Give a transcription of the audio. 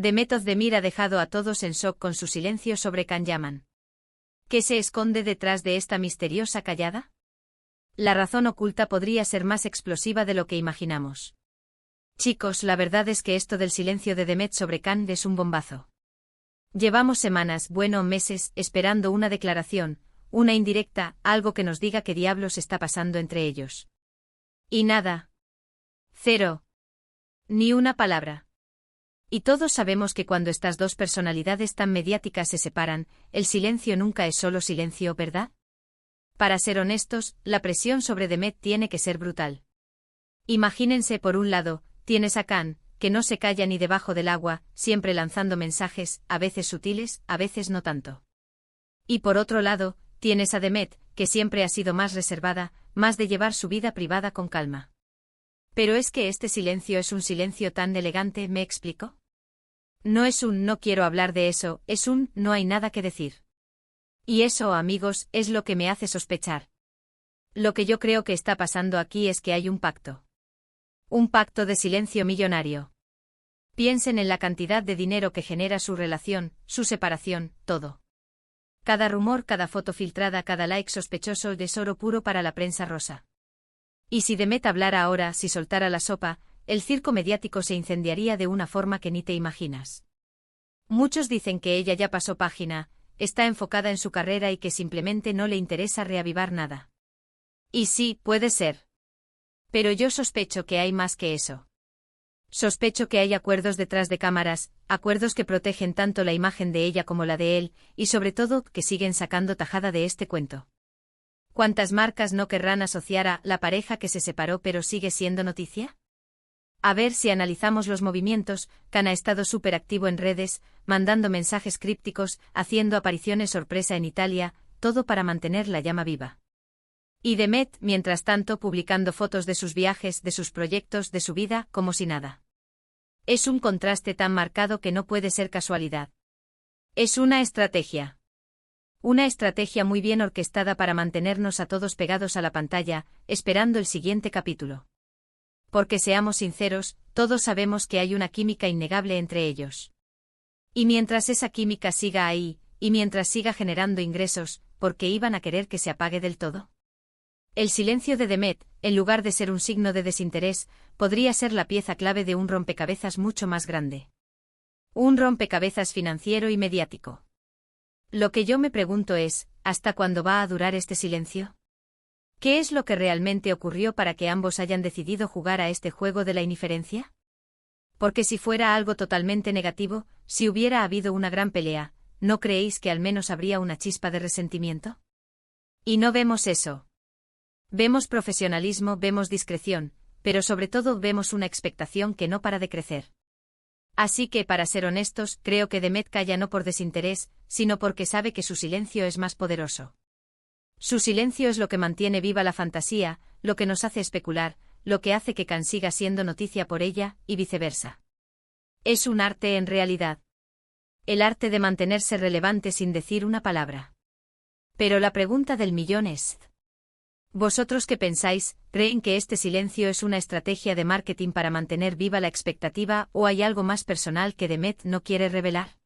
Demet Özdemir ha dejado a todos en shock con su silencio sobre Can Yaman. ¿Qué se esconde detrás de esta misteriosa callada? La razón oculta podría ser más explosiva de lo que imaginamos. Chicos, la verdad es que esto del silencio de Demet sobre Can es un bombazo. Llevamos semanas, bueno, meses, esperando una declaración, una indirecta, algo que nos diga qué diablos está pasando entre ellos. Y nada. Cero. Ni una palabra. Y todos sabemos que cuando estas dos personalidades tan mediáticas se separan, el silencio nunca es solo silencio, ¿verdad? Para ser honestos, la presión sobre Demet tiene que ser brutal. Imagínense, por un lado, tienes a Can, que no se calla ni debajo del agua, siempre lanzando mensajes, a veces sutiles, a veces no tanto. Y por otro lado, tienes a Demet, que siempre ha sido más reservada, más de llevar su vida privada con calma. Pero es que este silencio es un silencio tan elegante, ¿me explico? No es un no quiero hablar de eso, es un no hay nada que decir. Y eso, amigos, es lo que me hace sospechar. Lo que yo creo que está pasando aquí es que hay un pacto. Un pacto de silencio millonario. Piensen en la cantidad de dinero que genera su relación, su separación, todo. Cada rumor, cada foto filtrada, cada like sospechoso es oro puro para la prensa rosa. Y si Demet hablara ahora, si soltara la sopa, el circo mediático se incendiaría de una forma que ni te imaginas. Muchos dicen que ella ya pasó página, está enfocada en su carrera y que simplemente no le interesa reavivar nada. Y sí, puede ser. Pero yo sospecho que hay más que eso. Sospecho que hay acuerdos detrás de cámaras, acuerdos que protegen tanto la imagen de ella como la de él, y sobre todo, que siguen sacando tajada de este cuento. ¿Cuántas marcas no querrán asociar a la pareja que se separó pero sigue siendo noticia? A ver, si analizamos los movimientos, Can ha estado súper activo en redes, mandando mensajes crípticos, haciendo apariciones sorpresa en Italia, todo para mantener la llama viva. Y Demet, mientras tanto, publicando fotos de sus viajes, de sus proyectos, de su vida, como si nada. Es un contraste tan marcado que no puede ser casualidad. Es una estrategia. Una estrategia muy bien orquestada para mantenernos a todos pegados a la pantalla, esperando el siguiente capítulo. Porque seamos sinceros, todos sabemos que hay una química innegable entre ellos. Y mientras esa química siga ahí, y mientras siga generando ingresos, ¿por qué iban a querer que se apague del todo? El silencio de Demet, en lugar de ser un signo de desinterés, podría ser la pieza clave de un rompecabezas mucho más grande. Un rompecabezas financiero y mediático. Lo que yo me pregunto es, ¿hasta cuándo va a durar este silencio? ¿Qué es lo que realmente ocurrió para que ambos hayan decidido jugar a este juego de la indiferencia? Porque si fuera algo totalmente negativo, si hubiera habido una gran pelea, ¿no creéis que al menos habría una chispa de resentimiento? Y no vemos eso. Vemos profesionalismo, vemos discreción, pero sobre todo vemos una expectación que no para de crecer. Así que, para ser honestos, creo que Demet calla no por desinterés, sino porque sabe que su silencio es más poderoso. Su silencio es lo que mantiene viva la fantasía, lo que nos hace especular, lo que hace que Can siga siendo noticia por ella, y viceversa. Es un arte en realidad. El arte de mantenerse relevante sin decir una palabra. Pero la pregunta del millón es: ¿vosotros qué pensáis? ¿Creen que este silencio es una estrategia de marketing para mantener viva la expectativa o hay algo más personal que Demet no quiere revelar?